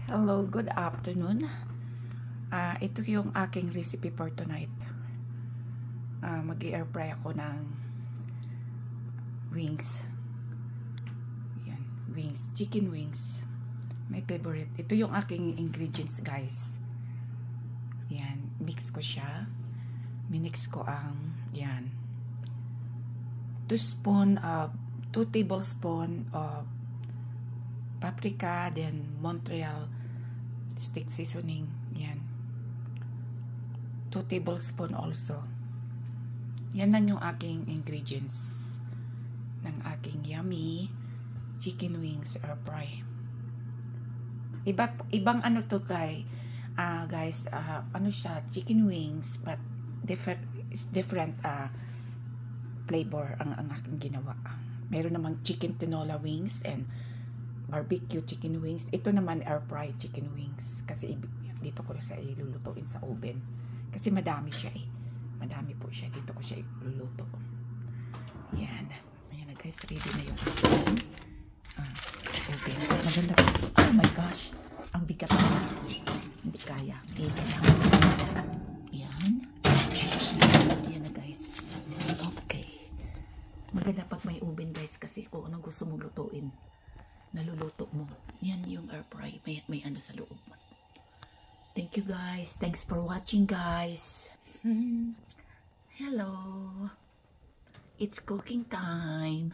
Hello, good afternoon. Ito yung aking recipe for tonight. Mag-air fry ako ng wings. Yan, wings, chicken wings. My favorite. Ito yung aking ingredients, guys. Yan, mix ko siya. Minix ko ang, yan, 2 tablespoon of paprika, then Montreal stick seasoning, yan, 2 tablespoon also. Yan lang yung aking ingredients ng aking yummy chicken wings air fry. Ibang ano to guys, ano siya, chicken wings but different flavor ang aking ginawa. Meron namang chicken tinola wings and barbecue chicken wings. Ito naman air fry chicken wings. Kasi dito ko na siya ilulutuin sa oven. Kasi madami siya eh. Madami po siya. Dito ko siya iluluto. Yan. Ayan na guys. Ready na yung oven. Maganda. Oh my gosh. Ang bigat na. Hindi kaya. Ito lang. Yan. Yan na guys. Okay. Maganda pag may oven guys. Kasi kung anong gusto mo lutuin, naluluto mo. Yan yung air fry. May ano sa loob. Thank you guys. Thanks for watching guys. Hello. It's cooking time.